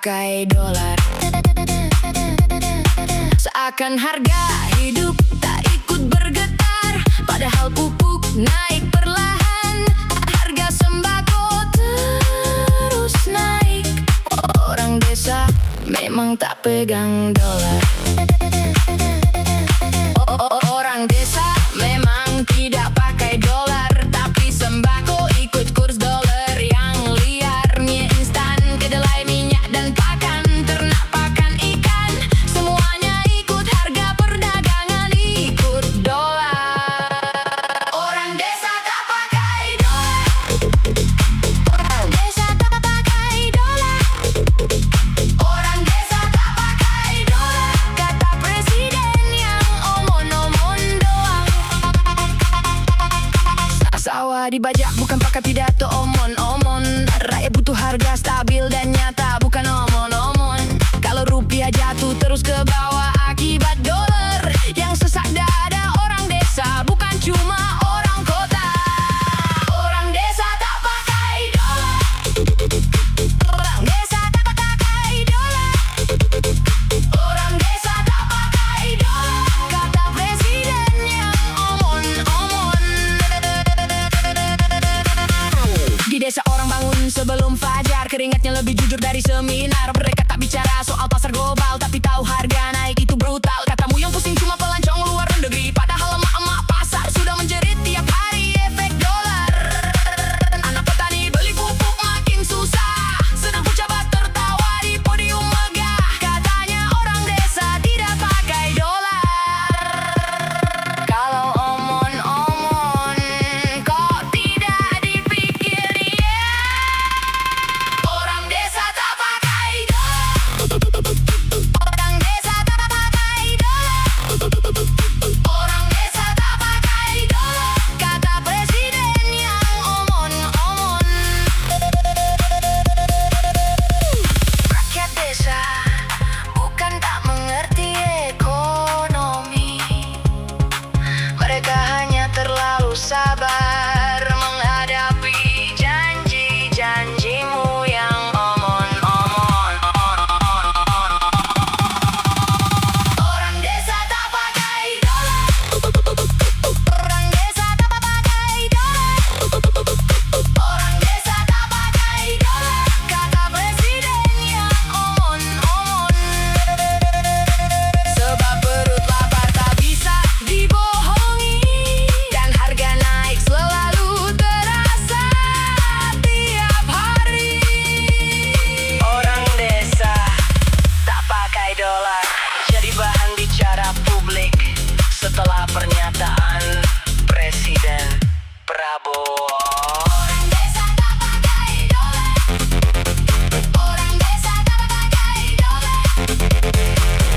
pakai dolar. Seakan harga hidup tak ikut bergetar, padahal pupuk naik perlahan, harga sembako terus naik. Orang desa memang tak pegang dolar. Orang desa memang tidak pakai dolar, tapi sembako ikut kurs dolar yang liar. Mie instan, kedelai, minyak dan pakan ternak, pakan ikan, semuanya ikut harga perdagangan, ikut dolar. Orang desa tak pakai dolar. Orang desa tak pakai dolar. Orang desa tak pakai dolar, kata presiden yang omon-omon doang. Sawah dibajak bukan pakai pidato omon-omon. Rakyat butuh harga stabil dan nyata, bukan omon-omon. Kalau rupiah jatuh terus ke bawah akibat dolar yang sesak dada orang desa, bukan cuma orang kota. Orang desa tak pakai dolar. Orang desa tak pakai dolar. Orang desa tak pakai dolar, kata presiden yang omon-omon. Di desa orang bangun sebelum fajar, keringatnya lebih jujur dari seminar. Mereka tak bicara soal pasar global, tapi tahu harga naik itu brutal. Katamu yang pusing cuma pelancong luar negeri, padahal emak-emak pasar sudah menjerit tiap hari efek dolar. Anak petani beli pupuk makin susah, sedang pejabat tertawa di podium megah. Katanya orang desa tidak pakai dolar. Kalau omon-omon kok tidak dipikir ya? Orang desa tak pakai dolar. Orang desa tak pakai dolar. Orang desa tak pakai dolar, kata presiden yang omon-omon. Rakyat desa bukan tak mengerti ekonomi, mereka hanya terlalu sabar menghadapi janji-janjimu yang omon-omon. Orang desa tak pakai dolar. Orang desa tak pakai dolar. Orang desa tak pakai dolar, kata presiden yang omon-omon. Sebab perut lapar tak bisa dibohongi, dan harga naik selalu terasa tiap hari. Orang desa tak pakai dolar jadi bahan bicara publik setelah pernyataan Presiden Prabowo. Orang desa tak pakai dolar. Orang desa tak pakai dolar.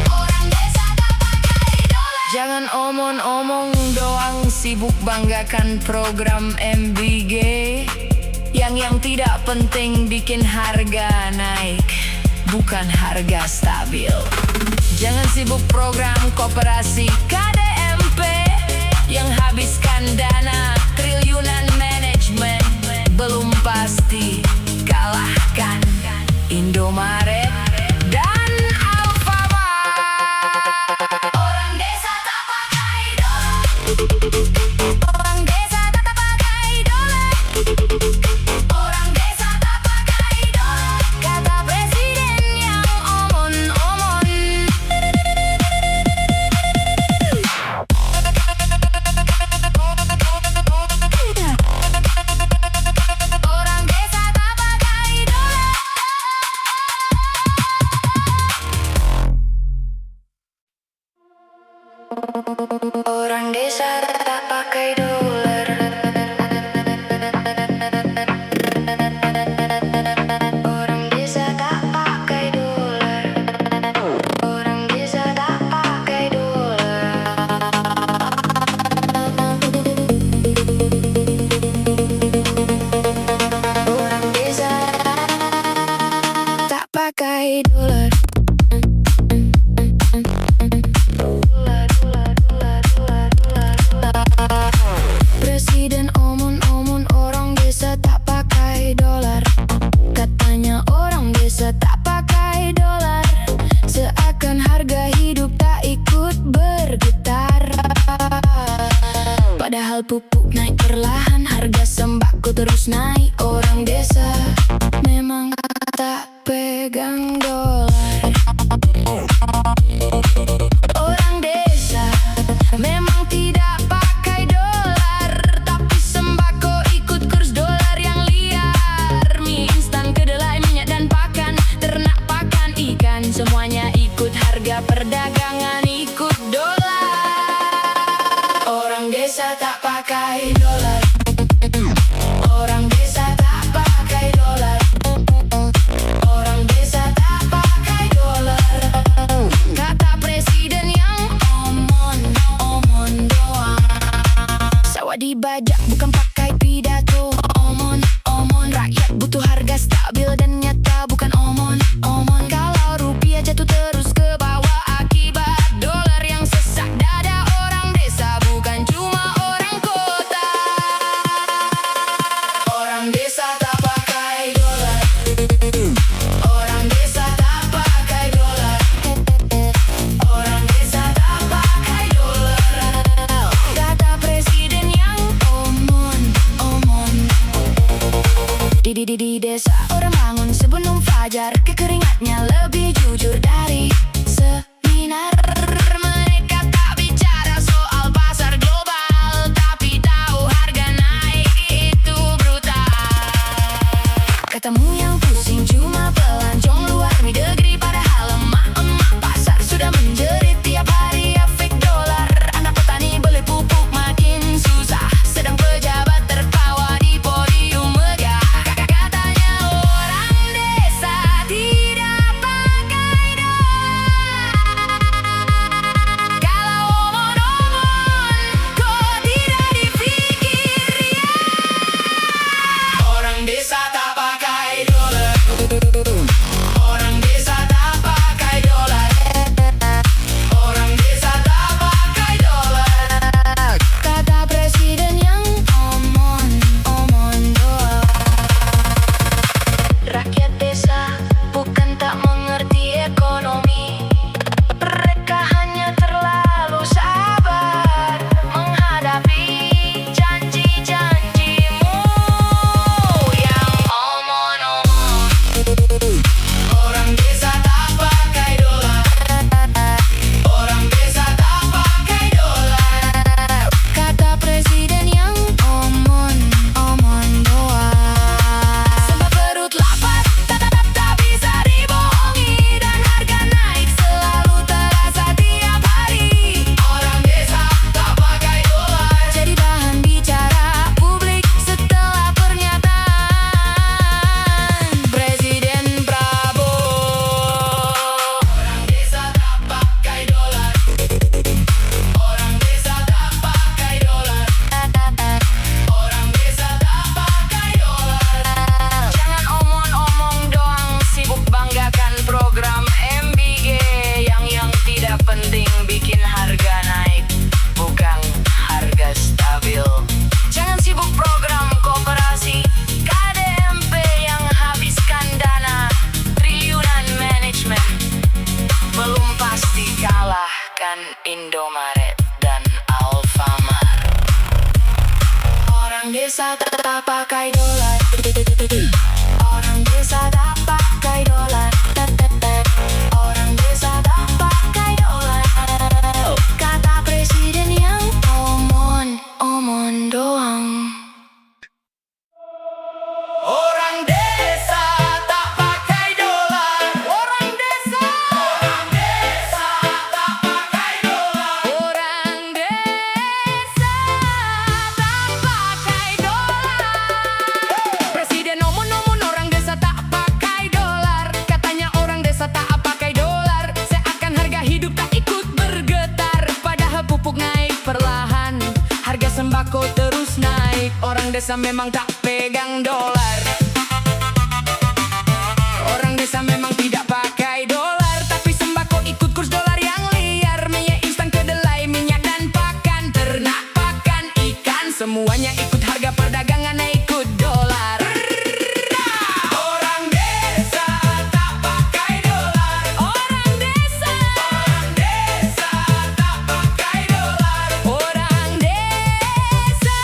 Orang desa tak pakai dolar. Jangan omong-omong doang, sibuk banggakan program MBG yang tidak penting bikin harga naik, bukan harga stabil. Jangan sibuk program koperasi KDMP yang habiskan dana triliunan, manajemen belum pasti. Kalahkan Indomaret dan Alfamart. Orang desa tak pakai dolar. Orang desa tak pakai dolar. Orang desa tak pakai dolar, kata presiden yang omon-omon. Orang desa tak pakai dolar. Orang desa tak pakai dolar. Orang desa tak pakai dolar. Orang desa tak pakai dolar. Orang desa tak pakai dolar. Dolar, dolar, dolar, dolar, dolar, dolar. harga perdagangan ikut dolar. Orang desa tak pakai dolar. Orang desa tak pakai dolar. Orang desa tak pakai dolar. Kata presiden yang omon doang. Sawah dibajak bukan pakai pidato. Omon rakyat butuh harga stabil dan nyata, bukan omon. Kalau rupiah jatuh terus ke bawah akibat dolar yang sesak dada orang desa, bukan cuma orang kota. Orang desa tak pakai dolar. Orang desa tak pakai dolar. Orang desa tak pakai dolar. Kata presiden yang omon. Di desa orang bangun sebelum fajar, kekeringatnya lebih jujur dari seminar. Mereka tak bicara soal pasar global, tapi tahu harga naik itu brutal. Katamu yang pusing cuma pelancong luar negeri, padahal emak-emak pasar sudah menjerit tiap hari efek dolar. Anak petani beli pupuk makin susah, sedang pejabat tertawa di podium megah. Katanya orang desa tidak pakai dolar. Kalau omon kok tidak dipikir ya. Orang desa tak pakai dolar. Orang desa tak pakai dolar. Orang desa tak pakai dolar. Kata presiden yang omon doang. Rakyat desa bukan tak mengerti ekonomi. Mereka hanya terlalu sabar menghadapi janji-janjimu yang omon. Orang desa tak pakai dolar. Orang desa tak pakai dolar. Kata presiden yang omon doang. Sebab perut lapar tak bisa dibohongi, dan harga naik selalu terasa tiap hari. Orang desa tak pakai dolar jadi bahan bicara publik setelah pernyataan Presiden Prabowo. Orang desa tak pakai dolar. Orang desa tak pakai dolar. Orang desa tak pakai dolar. Jangan omong-omong doang, sibuk banggakan program MBG yang tidak penting bikin harga naik, bukan harga stabil. Jangan sibuk program koperasi KDMP yang habiskan dana triliunan manajemen. Belum pasti kalahkan Indomaret dan Alfamart. Orang desa tak pakai dolar. Orang desa tak pakai dolar. Orang desa tak pakai dolar. Kata presiden yang omon doang. Orang desa tak pakai dolar. Orang desa tak pakai dolar. Orang desa tak pakai dolar. Presiden omon orang desa tak pakai dolar. Katanya orang desa tak pakai dolar, seakan harga hidup tak ikut bergetar. Padahal pupuk naik perlahan, harga sembako terus naik. Orang desa memang tak pegang dolar. Orang desa memang tidak pakai dolar, tapi sembako ikut kurs dolar yang liar. Minyak instan, kedelai, minyak dan pakan ternak, pakan ikan, semuanya ikut harga perdagangan ikut dolar. Orang desa tak pakai dolar. Orang desa tak pakai dolar. Orang desa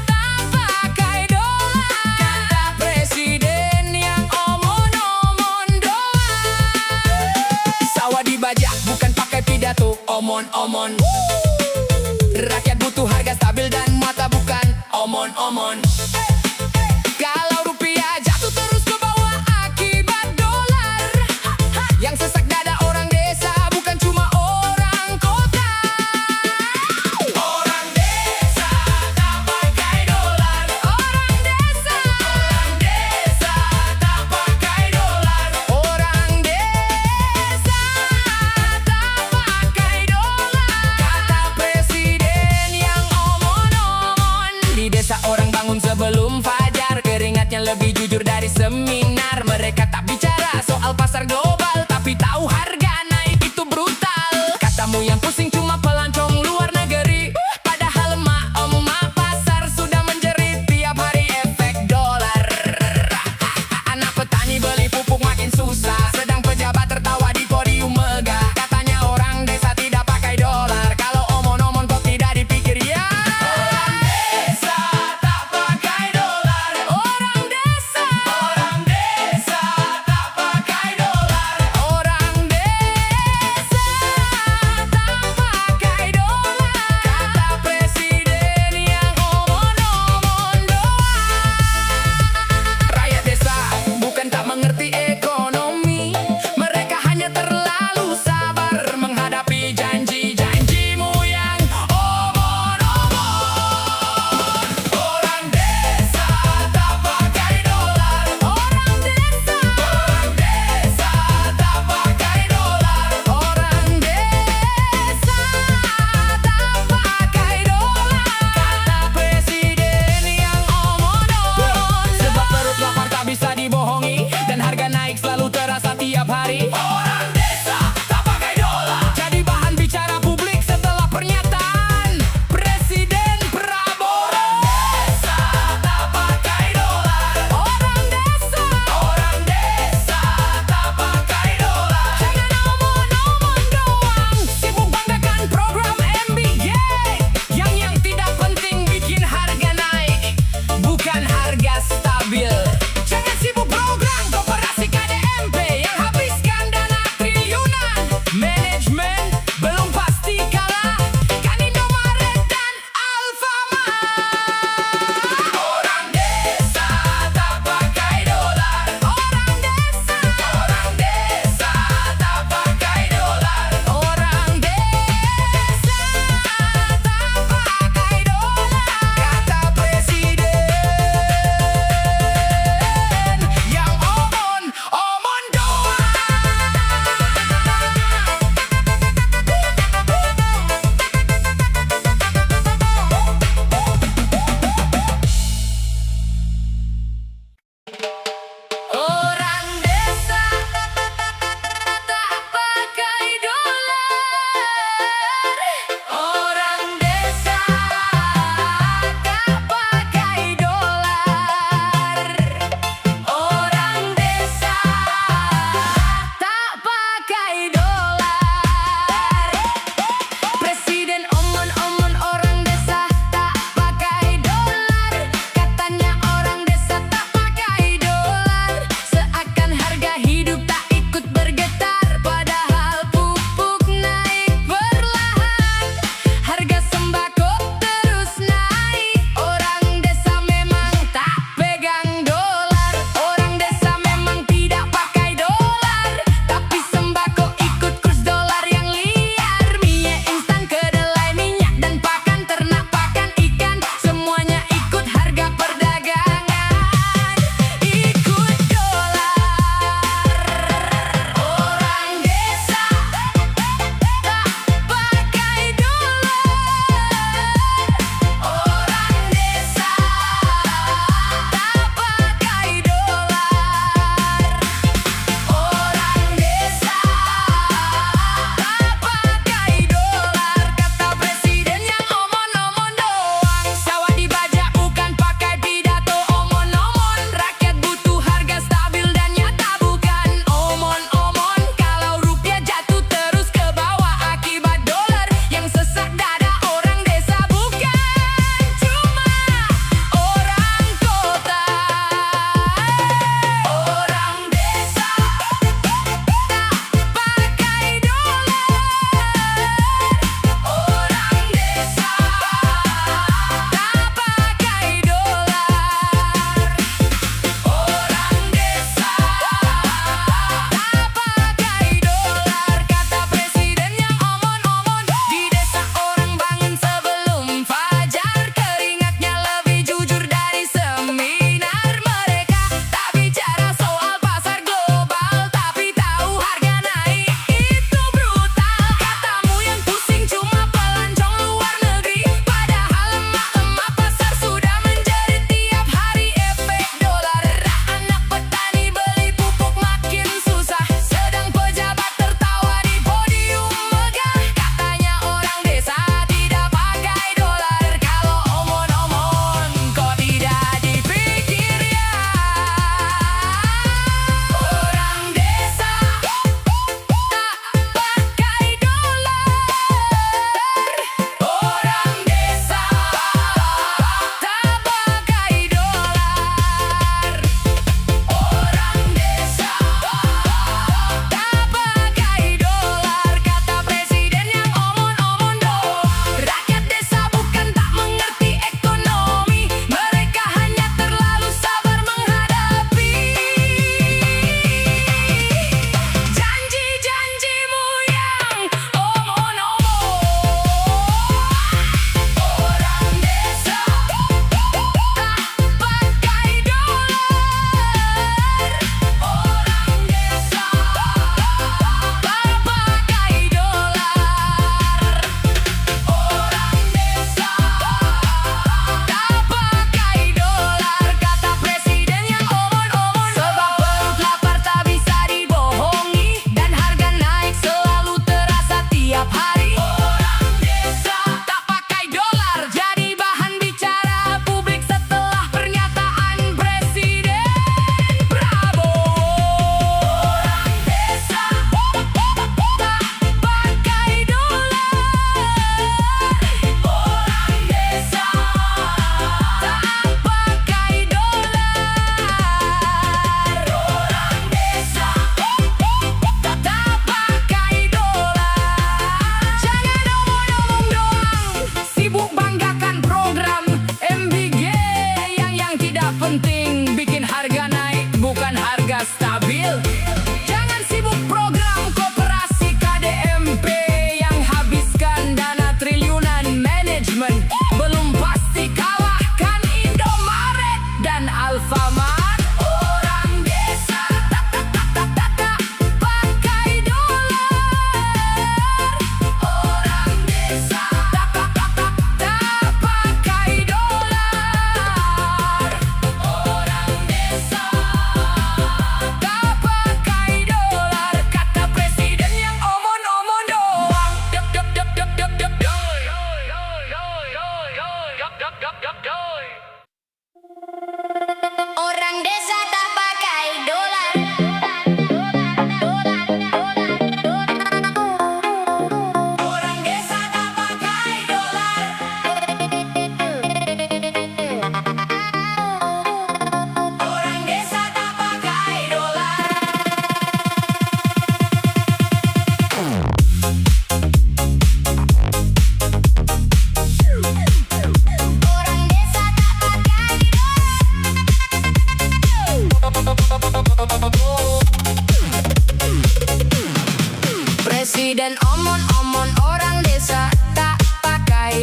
tak pakai dolar. Kata presiden yang omon doang. Sawah dibajak bukan pakai pidato. Omon. Rakyat butuh harga stabil dan mata, bukan omon. Kalau rupiah jatuh terus ke bawah akibat dolar yang sesak dada orang desa,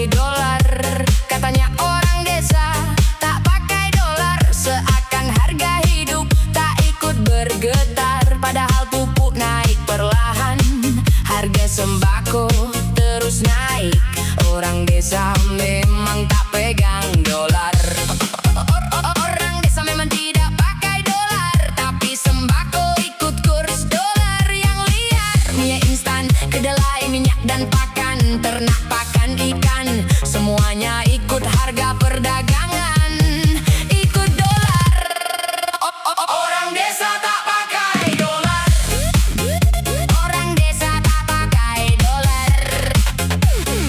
pakai dolar. Katanya orang desa tak pakai dolar, seakan harga hidup tak ikut bergetar. Padahal pupuk naik perlahan, harga sembako terus naik. Orang desa memang tak pegang dolar. Orang desa memang tidak pakai dolar, tapi sembako ikut kurs dolar yang liar. Minyak instan, kedelai, minyak dan pakan ternak, pakan ikan, semuanya ikut harga perdagangan, ikut dolar. Orang desa tak pakai dolar. Orang desa tak pakai dolar.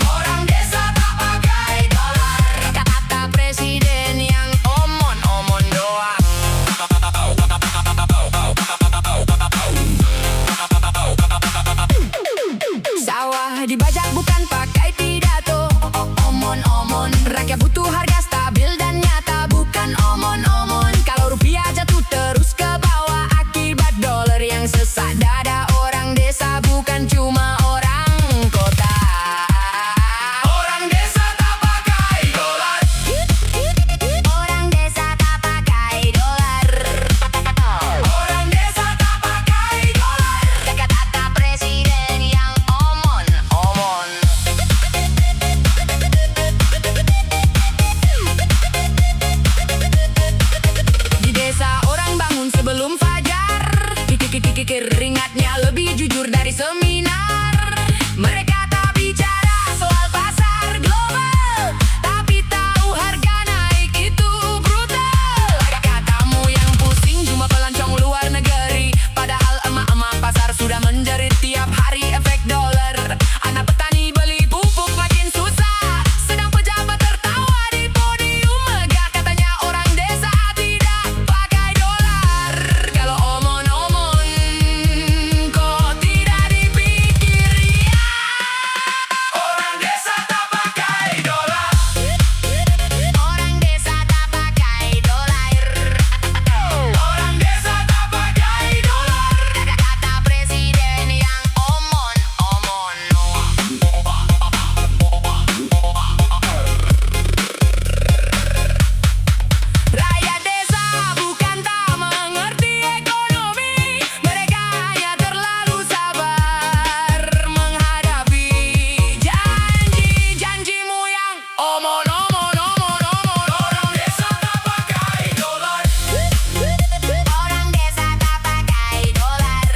Orang desa tak pakai dolar. Kata presiden yang omon-omon doang. Sawah dibajak bukan pakai pidato, omon-omon. Rakyat butuh harga stabil dan nyata, bukan omon-omon. Kalau rupiah jatuh terus ke bawah akibat dolar yang sesak dada, orang desa bukan cuma orang kota. Orang desa tak pakai dolar. Orang desa tak pakai dolar. Orang desa tak pakai dolar. Kata presiden yang omon-omon. Di desa orang bangun sebelum fajar, keringatnya lebih jujur dari seminar. Mereka tak bicara soal pasar global, tapi tahu harga naik itu brutal. Katamu yang pusing cuma pelancong luar negeri, padahal emak-emak pasar sudah menjerit tiap hari efek dolar. Anak petani beli pupuk makin susah, sedang pejabat tertawa di podium megah. Katanya orang desa tidak pakai dolar. Kalau omon-omon kok tidak dipikir ya. Orang desa tak pakai dolar. Orang desa tak pakai dolar. Orang desa tak pakai dolar. Kata presiden yang omon-omon. Rakyat desa bukan tak mengerti ekonomi, mereka hanya terlalu sabar menghadapi janji-janjimu yang omon-omon. Orang desa tak pakai dolar. Orang desa tak pakai dolar.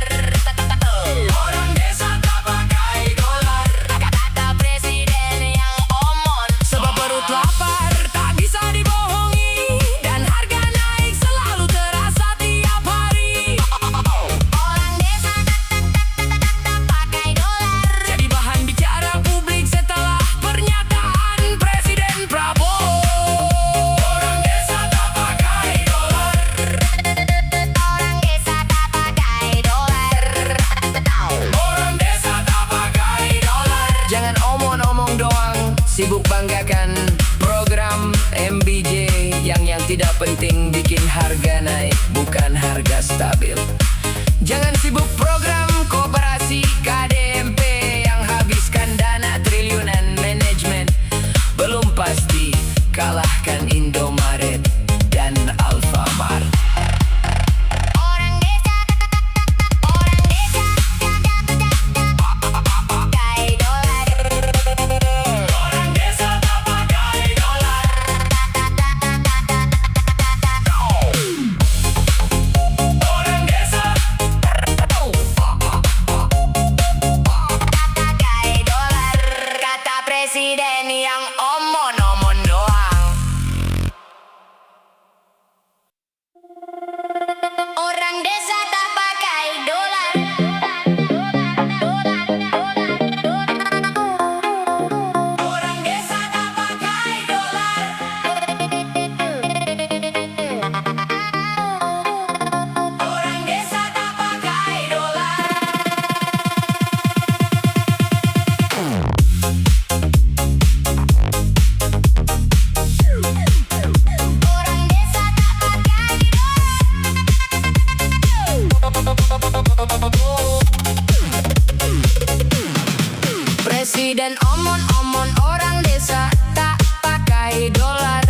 Orang desa tak pakai dolar. Kata presiden yang omon. Sebab perut lapar tak bisa dibohongi, dan harga naik selalu terasa tiap hari. Orang desa tak pakai dolar, jadi bahan bicara publik setelah pernyataan Presiden Prabowo. Orang desa tak pakai dolar. Orang desa tak pakai dolar. Orang desa tak pakai dolar. Jangan omong-omong doang, sibuk banggakan program MBJ yang tidak penting bikin harga naik, bukan harga stabil. Jangan sibuk program koperasi KDMP yang habiskan dana triliunan, manajemen belum pasti kalahkan Indomaret dan Alfamart. Orang desa pakai dolar. Orang desa tak pakai dolar. Orang desa pakai dolar. Kata presiden yang omon-omon doang. Orang desa tak pakai dolar. Orang desa tak pakai dolar. Orang desa tak pakai dolar. Presiden omon-omon orang desa. pakai dolar.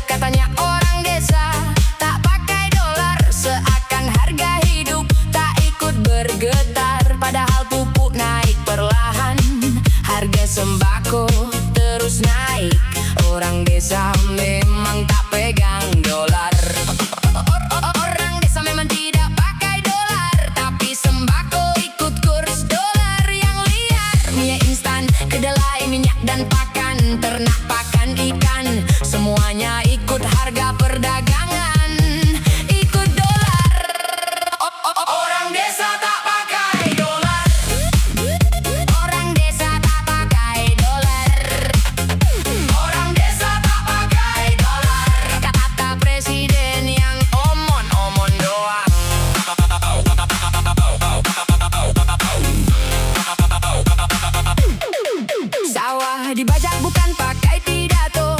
Katanya orang desa tak pakai dolar, seakan harga hidup tak ikut bergetar. Padahal pupuk naik perlahan, harga sembako terus naik. Orang desa memang tak pegang dolar. Orang desa memang tidak pakai dolar, tapi sembako ikut kurs dolar yang liar. Minyak instan, kedelai, minyak dan pakan ternak, pakan ikan, semuanya ikut harga perdagangan, ikut dolar. Orang desa tak pakai dolar. Orang desa tak pakai dolar. Orang desa tak pakai dolar. Kata presiden yang omon-omon doang. Sawah dibajak bukan pakai pidato,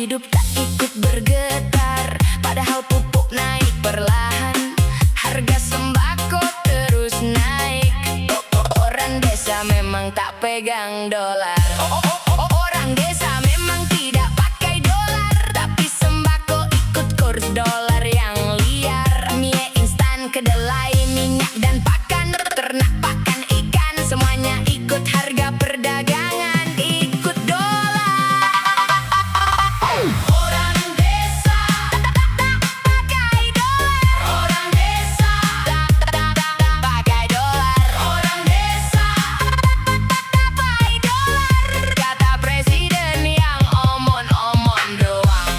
hidup tak ikut bergetar, padahal pupuk naik perlahan, harga sembako terus naik. Orang desa memang tak pegang dolar. Orang desa memang tidak pakai dolar, tapi sembako ikut kurs dolar yang liar. Mie instan, kedelai, minyak dan pakan ternak, pakan ikan, semuanya ikut harga perdagangan, ikut dolar. Orang desa pakai dolar. Orang desa pakai dolar. Orang desa pakai dolar. Kata presiden yang omon-omon doang.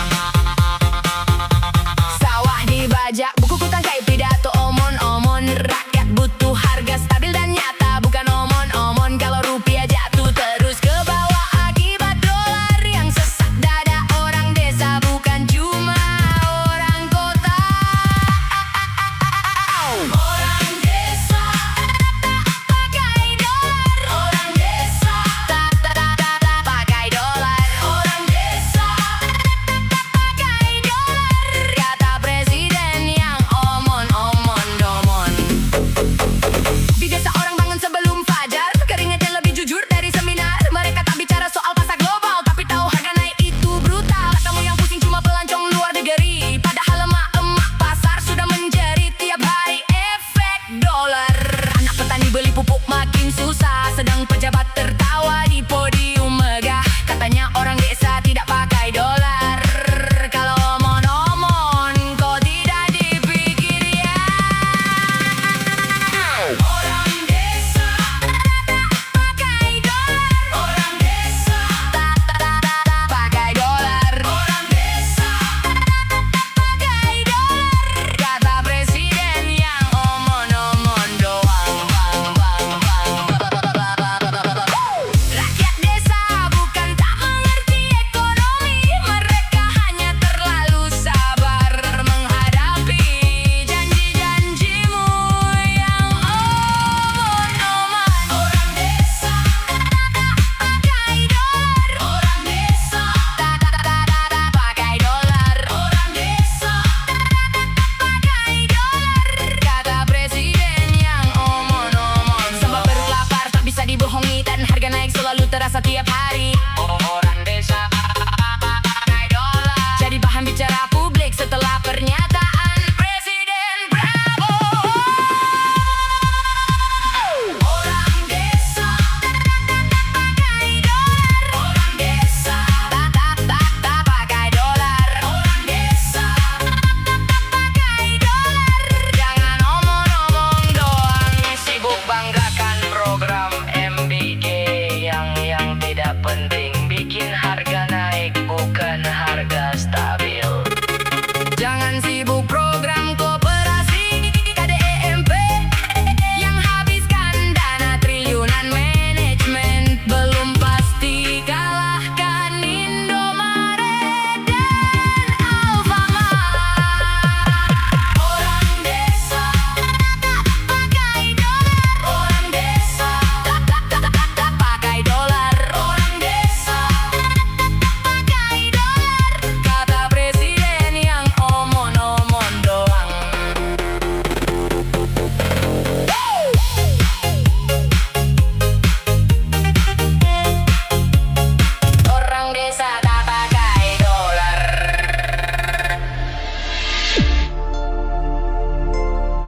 Sawah dibajak, buku kutangkai, pidato omon-omon. Rakyat butuh harga stabil dan nyata, bukan omon-omon. Kalau rupiah jatuh terus ke bawah akibat dolar yang sesak dada orang desa, bukan cuma orang kota. Orang desa pakai dolar. Orang desa pakai dolar. Orang desa pakai dolar. Kata presiden yang omon-omon domon. Di desa orang bangun sebelum fajar, keringatnya lebih jujur dari seminar. Mereka tak bicara soal pasar global, tapi tahu harga naik itu brutal. Kamu yang pusing cuma pelancong luar negeri, padahal emak-emak pasar sudah menjerit tiap hari efek dolar. Anak petani beli pupuk makin susah,